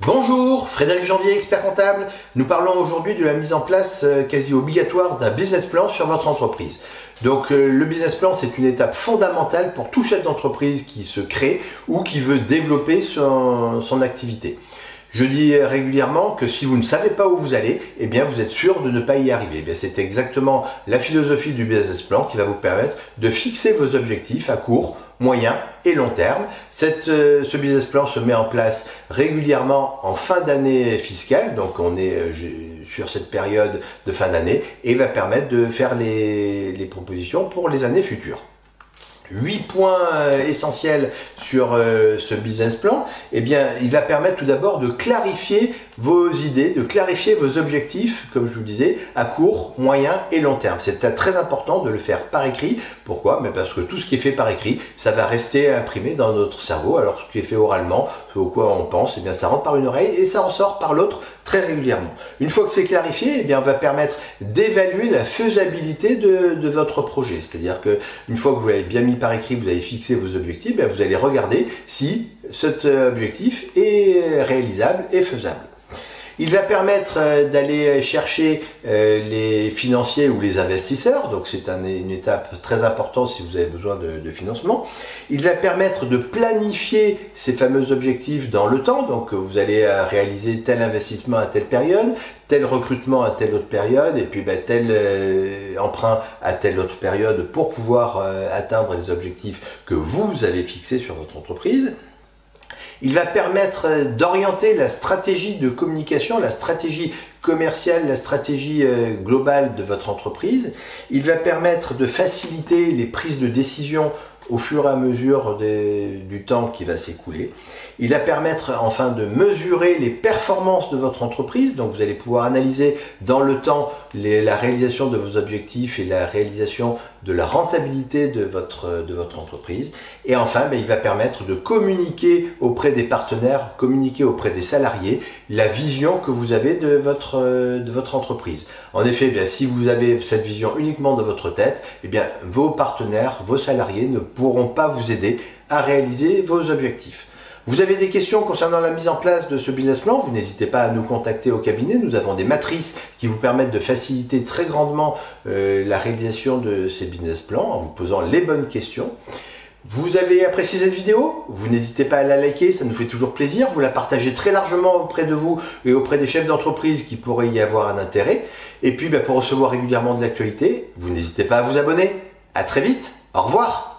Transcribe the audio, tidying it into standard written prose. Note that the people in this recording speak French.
Bonjour, Frédéric Janvier, expert comptable. Nous parlons aujourd'hui de la mise en place quasi obligatoire d'un business plan sur votre entreprise. Donc le business plan, c'est une étape fondamentale pour tout chef d'entreprise qui se crée ou qui veut développer son activité. Je dis régulièrement que si vous ne savez pas où vous allez, eh bien vous êtes sûr de ne pas y arriver. Eh bien, c'est exactement la philosophie du business plan qui va vous permettre de fixer vos objectifs à court, moyen et long terme. Ce business plan se met en place régulièrement en fin d'année fiscale, donc on est sur cette période de fin d'année et va permettre de faire les propositions pour les années futures. 8 points essentiels sur ce business plan. Eh bien, il va permettre tout d'abord de clarifier vos idées, de clarifier vos objectifs, comme je vous disais, à court, moyen et long terme. C'est très important de le faire par écrit. Pourquoi? Mais parce que tout ce qui est fait par écrit, ça va rester imprimé dans notre cerveau, alors ce qui est fait oralement, ce au quoi on pense, eh bien, ça rentre par une oreille et ça ressort par l'autre très régulièrement. Une fois que c'est clarifié, eh bien, on va permettre d'évaluer la faisabilité de votre projet. C'est-à-dire que une fois que vous l'avez bien mis par écrit, vous avez fixé vos objectifs, bien, vous allez regarder si cet objectif est réalisable et faisable. Il va permettre d'aller chercher les financiers ou les investisseurs, donc c'est une étape très importante si vous avez besoin de financement. Il va permettre de planifier ces fameux objectifs dans le temps, donc vous allez réaliser tel investissement à telle période, tel recrutement à telle autre période, et puis tel emprunt à telle autre période pour pouvoir atteindre les objectifs que vous avez fixés sur votre entreprise. Il va permettre d'orienter la stratégie de communication, la stratégie commerciale, la stratégie globale de votre entreprise. Il va permettre de faciliter les prises de décision au fur et à mesure du temps qui va s'écouler. Il va permettre enfin de mesurer les performances de votre entreprise. Donc vous allez pouvoir analyser dans le temps la réalisation de vos objectifs et la réalisation de la rentabilité de votre entreprise. Et enfin, il va permettre de communiquer auprès des partenaires, communiquer auprès des salariés la vision que vous avez de votre entreprise. En effet, si vous avez cette vision uniquement dans votre tête, vos partenaires, vos salariés ne pourront pas vous aider à réaliser vos objectifs. Vous avez des questions concernant la mise en place de ce business plan, vous n'hésitez pas à nous contacter au cabinet. Nous avons des matrices qui vous permettent de faciliter très grandement la réalisation de ces business plans en vous posant les bonnes questions. Vous avez apprécié cette vidéo? Vous n'hésitez pas à la liker, ça nous fait toujours plaisir. Vous la partagez très largement auprès de vous et auprès des chefs d'entreprise qui pourraient y avoir un intérêt. Et puis pour recevoir régulièrement de l'actualité, vous n'hésitez pas à vous abonner. À très vite, au revoir.